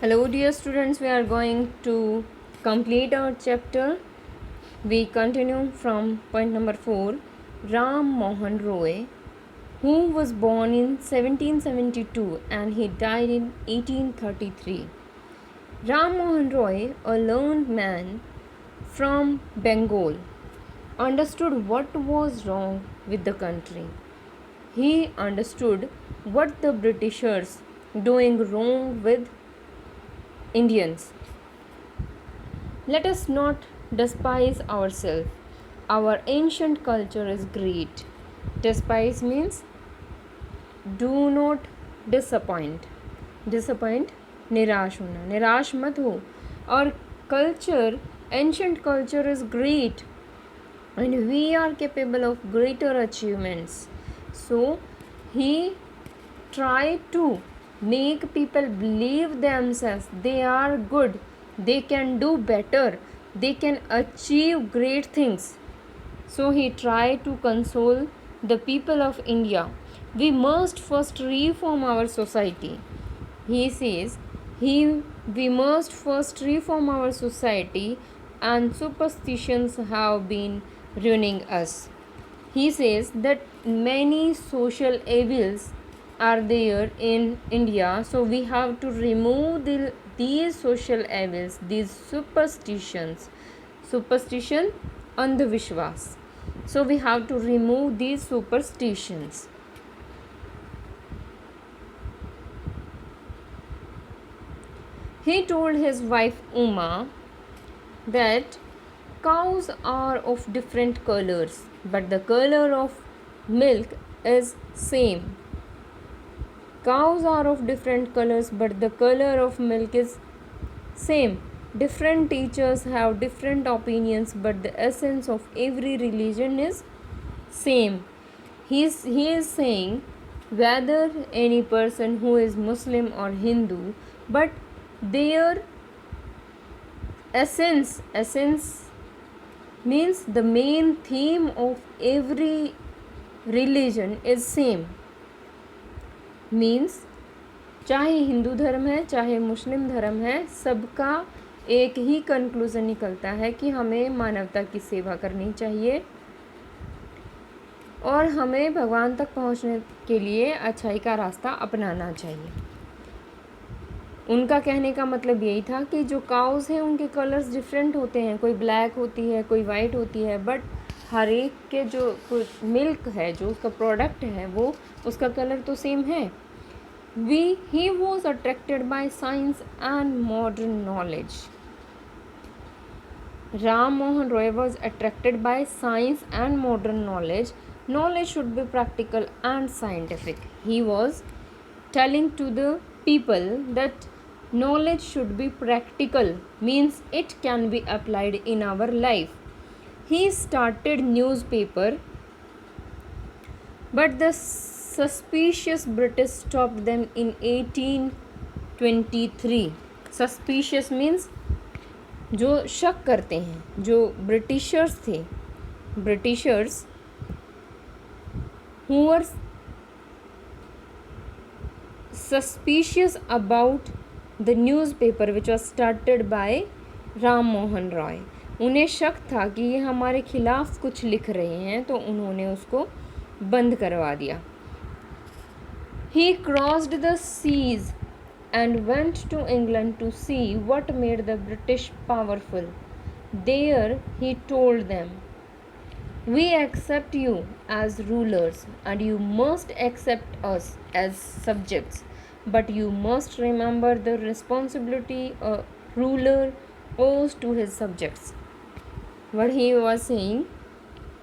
Hello, dear students. We are going to complete our chapter. We continue from point number 4. Ram Mohan Roy, who was born in 1772 and he died in 1833. Ram Mohan Roy, a learned man from Bengal, understood what was wrong with the country. He understood what the Britishers doing wrong with Indians. Let us not despise ourselves. Our ancient culture is great. Despise means do not disappoint. Disappoint, निराश होना. निराश मत हो. Our culture, ancient culture is great and we are capable of greater achievements. So he tried to make people believe themselves they are good, they can do better, they can achieve great things. So he tried to console the people of India. We must first reform our society. He says we must first reform our society and superstitions have been ruining us. He says that many social evils are there in India, so we have to remove these social evils, these superstitions. Superstition, andhavishwas. So we have to remove these superstitions. He told his wife Uma that cows are of different colors, but the color of milk is same. Cows are of different colors, but the color of milk is same. Different teachers have different opinions, but the essence of every religion is same. He is saying whether any person who is Muslim or Hindu, but their essence means the main theme of every religion is same. Means चाहे हिंदू धर्म है चाहे मुस्लिम धर्म है, सबका एक ही conclusion निकलता है कि हमें मानवता की सेवा करनी चाहिए और हमें भगवान तक पहुंचने के लिए अच्छाई का रास्ता अपनाना चाहिए. उनका कहने का मतलब यही था कि जो काउज़ हैं उनके कलर्स डिफरेंट होते हैं, कोई ब्लैक होती है, कोई वाइट होती है, बट हर एक के जो मिल्क है, जो उसका प्रोडक्ट है, वो उसका कलर तो सेम है. He was attracted by science and modern knowledge. Ram Mohan Roy was attracted by science and modern knowledge. Knowledge should be practical and scientific. He was telling to the people that knowledge should be practical, means it can be applied in our life. He started newspaper, but the suspicious British stopped them in 1823. Suspicious means जो शक करते हैं, जो Britishers थे, Britishers who were suspicious about the newspaper which was started by Ram Mohan Roy. उन्हें शक था कि ये हमारे खिलाफ कुछ लिख रहे हैं, तो उन्होंने उसको बंद करवा दिया. He crossed the seas and went to England to see what made the British powerful. There he told them, "We accept you as rulers and you must accept us as subjects, but you must remember the responsibility a ruler owes to his subjects." What he was saying,